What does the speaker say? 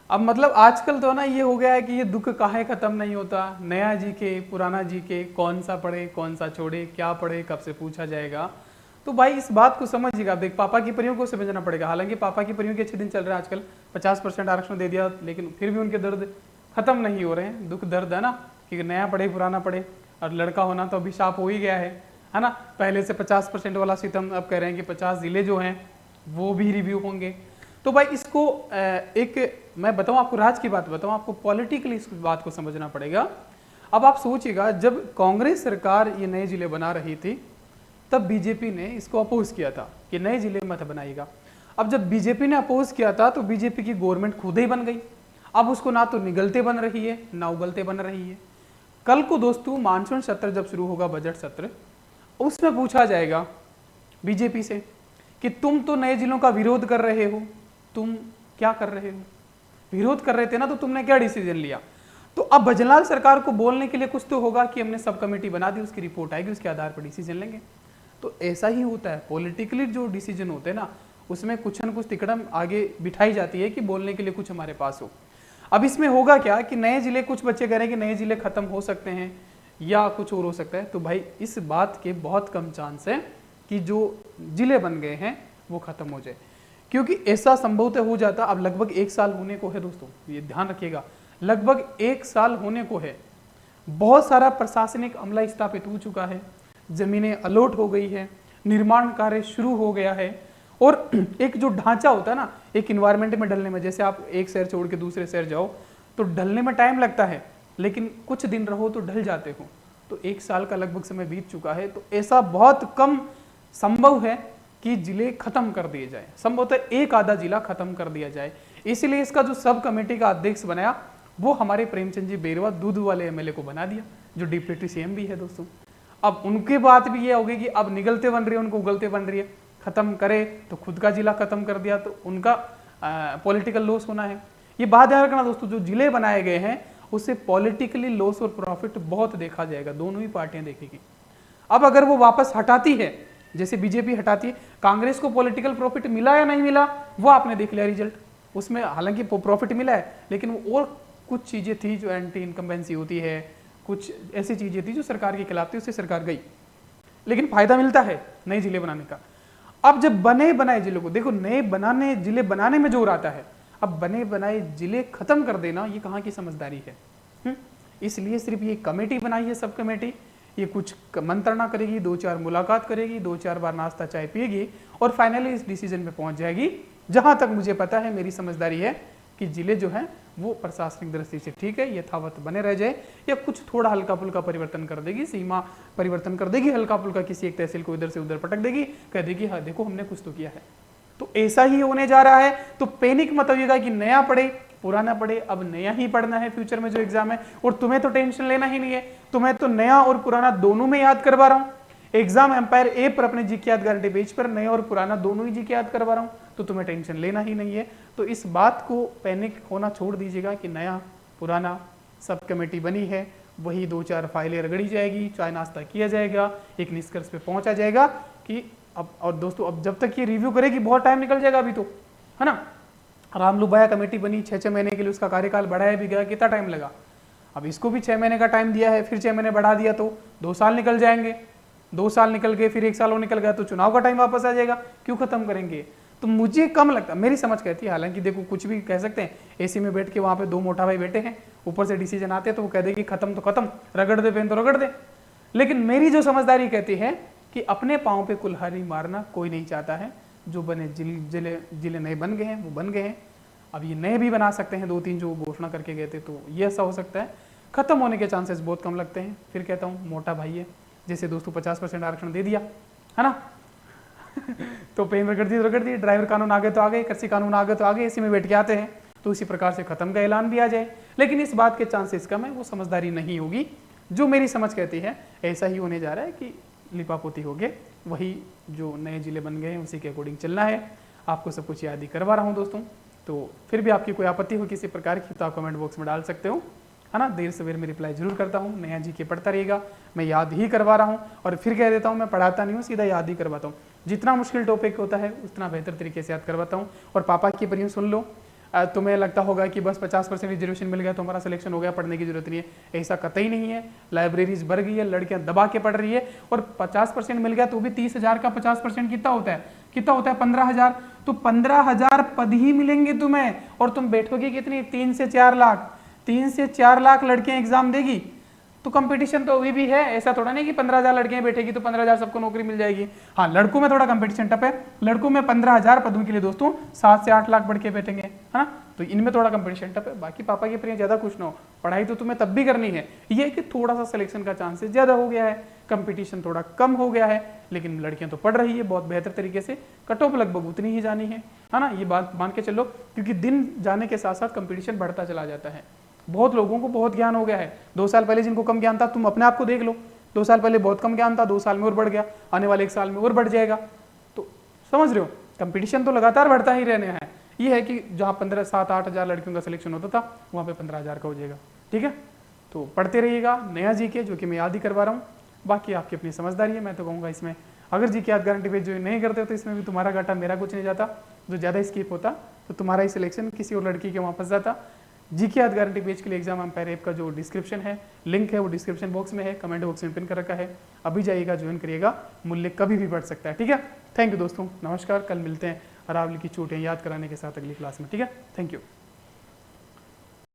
अब मतलब आजकल तो ना ये हो गया है कि ये दुख काहे खत्म नहीं होता, नया जी के पुराना जी के, कौन सा पढ़े कौन सा छोड़े, क्या पढ़े कब से पूछा जाएगा। तो भाई इस बात को समझिएगा, देख पापा की परियों को समझना पड़ेगा। हालांकि पापा की परियों के अच्छे दिन चल रहे हैं आजकल, 50% आरक्षण दे दिया, लेकिन फिर भी उनके दर्द खत्म नहीं हो रहे हैं। दुख दर्द है ना, कि नया पढ़े पुराना पढ़े, और लड़का होना तो अभिशाप हो ही गया है ना। पहले से 50% वाला सितम अब कह रहे हैं कि 50 जिले जो हैं वो भी रिव्यू होंगे। तो भाई इसको एक मैं बताऊं आपको, राज की बात बताऊं आपको, पॉलिटिकली इस बात को समझना पड़ेगा। अब आप सोचिएगा, जब कांग्रेस सरकार ये नए जिले बना रही थी तब बीजेपी ने इसको अपोज किया था कि नए जिले मत बनाइएगा। अब जब बीजेपी ने अपोज किया था तो बीजेपी की गवर्नमेंट खुद ही बन गई। अब उसको ना तो निगलते बन रही है ना उगलते बन रही है। कल को दोस्तों मानसून सत्र जब शुरू होगा, बजट सत्र, उसमें पूछा जाएगा बीजेपी से कि तुम तो नए जिलों का विरोध कर रहे हो, तुम क्या कर रहे हो, विरोध कर रहे थे ना, तो तुमने क्या डिसीजन लिया। तो अब भजनलाल सरकार को बोलने के लिए कुछ तो होगा कि हमने सब कमेटी बना दी, उसकी रिपोर्ट आएगी, उसके आधार पर डिसीजन लेंगे। तो ऐसा ही होता है पॉलिटिकली, जो डिसीजन होते हैं ना उसमें कुछ न कुछ तिकड़म आगे बिठाई जाती है कि बोलने के लिए कुछ हमारे पास हो। अब इसमें होगा क्या कि नए जिले, कुछ बच्चे कह रहे हैं कि नए जिले खत्म हो सकते हैं या कुछ और हो सकता है। तो भाई इस बात के बहुत कम चांस है कि जो जिले बन गए हैं वो खत्म हो जाए, क्योंकि ऐसा संभवतः हो जाता। अब लगभग 1 साल होने को है दोस्तों, ये ध्यान रखिएगा, लगभग 1 साल होने को है। बहुत सारा प्रशासनिक अमला स्थापित हो चुका है, जमीनें अलॉट हो गई है, निर्माण कार्य शुरू हो गया है। और एक जो ढांचा होता है ना, एक इन्वायरमेंट में ढलने में, जैसे आप एक शहर छोड़ के दूसरे शहर जाओ तो ढलने में टाइम लगता है, लेकिन कुछ दिन रहो तो ढल जाते हो। तो 1 साल का लगभग समय बीत चुका है। तो ऐसा बहुत कम संभव है कि जिले खत्म कर दिए जाए, संभवतः एक आधा जिला खत्म कर दिया जाए। इसीलिए इसका जो सब कमेटी का अध्यक्ष बनाया वो हमारे प्रेमचंद जी बेरवा, दूध वाले एमएलए को बना दिया, जो डिप्टी सीएम भी है दोस्तों। अब उनकी बात भी ये होगी कि अब निगलते बन रही है, उनको उगलते बन रही है, खत्म करे तो खुद का जिला खत्म कर दिया तो उनका पॉलिटिकल लॉस होना है। ये बात ध्यान रखना दोस्तों, जो जिले बनाए गए हैं उससे पॉलिटिकली लॉस और प्रॉफिट बहुत देखा जाएगा, दोनों ही पार्टियां देखेगी। अब अगर वो वापस हटाती है, जैसे बीजेपी हटाती है, कांग्रेस को पॉलिटिकल प्रॉफिट मिला या नहीं मिला वो आपने देख लिया रिजल्ट। उसमें हालांकि प्रॉफिट मिला है, लेकिन वो और कुछ चीजें थी जो एंटी इनकम्बेंसी होती है, कुछ ऐसी चीजें थी जो सरकार के खिलाफ थी, उससे सरकार गई, लेकिन फायदा मिलता है नए जिले बनाने का। अब जब बने बनाए जिलों को देखो, नए बनाने जिले बनाने में जोर आता है, अब बने बनाए जिले खत्म कर देना ये कहाँ की समझदारी है। इसलिए सिर्फ ये कमेटी बनाई है, सब कमेटी, ये कुछ मंत्रणा करेगी, 2-4 मुलाकात करेगी, 2-4 बार नाश्ता चाय पिएगी और फाइनली इस डिसीजन पे पहुंच जाएगी। जहां तक मुझे पता है, मेरी समझदारी है कि जिले जो हैं वो प्रशासनिक दृष्टि से ठीक है, यथावत बने रह जाए, या कुछ थोड़ा हल्का फुल्का परिवर्तन कर देगी, सीमा परिवर्तन कर देगी, हल्का फुल्का किसी एक तहसील को इधर से उधर पटक देगी, कह देगी हाँ देखो हमने कुछ तो किया है। तो ऐसा ही होने जा रहा है। तो पैनिक मत होइएगा कि नया पढ़े पुराना पढ़े, अब नया ही पढ़ना है फ्यूचर में जो एग्जाम है, और तुम्हें तो टेंशन लेना ही नहीं है, तुम्हें तो नया और पुराना दोनों में याद करवा रहा हूं। एग्जाम एम्पायर ए पर अपने जी की याद गारंटी पेज पर नया और पुराना दोनों ही जी की याद करवा रहा हूं, तो तुम्हें टेंशन लेना ही नहीं है। तो इस बात को पैनिक होना छोड़ दीजिएगा कि नया पुराना सब कमेटी बनी है, वही 2-4 फाइलें रगड़ी जाएगी, चाय नाश्ता किया जाएगा, एक निष्कर्ष पे पहुंचा जाएगा कि अब। और दोस्तों अब जब तक ये रिव्यू करेगी बहुत टाइम निकल जाएगा अभी तो, है ना। रामलुबाया कमेटी बनी 6-6 महीने के लिए, उसका कार्यकाल बढ़ाया भी गया, कितना टाइम लगा। अब इसको भी 6 महीने का टाइम दिया है, फिर 6 महीने बढ़ा दिया तो 2 साल निकल जाएंगे। 2 साल निकल गए, फिर 1 साल और निकल गया तो चुनाव का टाइम वापस आ जाएगा। क्यों खत्म करेंगे। तो मुझे कम लगता, मेरी समझ कहती है, हालांकि देखो कुछ भी कह सकते हैं, एसी में बैठ के वहां पे 2 मोटा भाई बैठे हैं, ऊपर से डिसीजन आते हैं तो वो कह देगी खत्म तो खत्म, रगड़ दे पेन तो रगड़ दे। लेकिन मेरी जो समझदारी कहती है कि अपने पाँव पे कुल्हाड़ी मारना कोई नहीं चाहता है। जो बने जिले नए बन गए हैं वो बन गए हैं, अब ये नए भी बना सकते हैं, 2-3 जो घोषणा करके गए थे, तो ये ऐसा हो सकता है। खत्म होने के चांसेस बहुत कम लगते हैं। फिर कहता हूँ मोटा भाई है, जैसे दोस्तों 50% आरक्षण दे दिया है ना तो पेन रगड़ दी, ड्राइवर कानून आ गए तो आ गए, कृषि कानून आ गए तो आ गए, इसी में बैठ के आते हैं, तो इसी प्रकार से खत्म का ऐलान भी आ जाए। लेकिन इस बात के चांसेस कम है, वो समझदारी नहीं होगी। जो मेरी समझ कहती है ऐसा ही होने जा रहा है कि लिपापोती हो गए, वही जो नए जिले बन गए हैं उसी के अकॉर्डिंग चलना है। आपको सब कुछ याद ही करवा रहा हूँ दोस्तों। तो फिर भी आपकी कोई आपत्ति हो किसी प्रकार की तो आप कमेंट बॉक्स में डाल सकते हो, है ना। देर सवेर में रिप्लाई जरूर करता हूँ, नया जी के पढ़ता रहेगा, मैं याद ही करवा रहा हूँ। और फिर कह देता हूँ मैं पढ़ाता नहीं हूँ, सीधा याद ही करवाता हूँ। जितना मुश्किल टॉपिक होता है उतना बेहतर तरीके से याद करवाता हूँ। और पापा की परियों सुन लो, तुम्हें लगता होगा कि बस 50% रिजर्वेशन मिल गया तो हमारा सिलेक्शन हो गया, पढ़ने की जरूरत नहीं है। ऐसा कतई नहीं है। लाइब्रेरीज भर गई है, लड़कियां दबा के पढ़ रही है, और 50% मिल गया तो भी 30,000 का 50% कितना होता है? कितना होता है? 15,000। तो 15,000 पद ही मिलेंगे तुम्हें, और तुम बैठोगे कितनी? 3 से 4 लाख। 3 से 4 लाख लड़कियां एग्जाम देगी, तो कंपटीशन तो अभी भी है। ऐसा थोड़ा नहीं कि 15,000 लड़कियां बैठेगी तो 15,000 सबको नौकरी मिल जाएगी। हाँ, लड़कों में थोड़ा कंपटीशन टफ है। लड़कों में 15,000 पदों के लिए दोस्तों 7 से 8 लाख बढ़ के बैठेंगे, है ना। तो इनमें थोड़ा कंपटीशन टफ है। बाकी पापा के प्रिय ज्यादा कुछ ना हो, पढ़ाई तो तुम्हें तब भी करनी है। ये कि थोड़ा सा सिलेक्शन का चांसेस ज्यादा हो गया है, कंपटीशन थोड़ा कम हो गया है, लेकिन लड़कियां तो पढ़ रही है बहुत बेहतर तरीके से। कट ऑफ लगभग उतनी ही जानी है ना। ये बात मान के चलो, क्योंकि दिन जाने के साथ साथ कंपटीशन बढ़ता चला जाता है। बहुत लोगों को बहुत ज्ञान हो गया है। 2 साल पहले जिनको कम ज्ञान था, तुम अपने आप को देख लो, 2 साल पहले बहुत कम ज्ञान था, 2 साल में और बढ़ गया, आने वाले 1 साल में और बढ़ जाएगा। तो समझ रहे हो, कंपटीशन तो लगातार बढ़ता ही रहने है। ये है कि जहाँ 15, 7, 8 हजार लड़कियों का सिलेक्शन होता था, वहाँ पे 15,000 का हो जाएगा। ठीक है, तो पढ़ते रहिएगा नया जीके, जो कि मैं याद ही करवा रहा हूँ। बाकी आपकी अपनी समझदारी है। मैं तो कहूँगा इसमें अगर जीके याद गारंटी पेज जो नहीं करते हो, तो इसमें भी तुम्हारा घाटा, मेरा कुछ नहीं जाता। जो ज़्यादा स्किप होता तो तुम्हारा ही सिलेक्शन किसी और लड़की के वहाँ फंस जाता। जीके याद गारंटी पेज के लिए एग्जाम एम्पायर ऐप का जो डिस्क्रिप्शन है, लिंक है, वो डिस्क्रिप्शन बॉक्स में है, कमेंट बॉक्स में पिन कर रखा है। अभी जाइएगा, ज्वाइन करिएगा, मूल्य कभी भी बढ़ सकता है। ठीक है, थैंक यू दोस्तों, नमस्कार। कल मिलते हैं अरावली की चोटियाँ याद कराने के साथ अगली क्लास में। ठीक है, थैंक यू।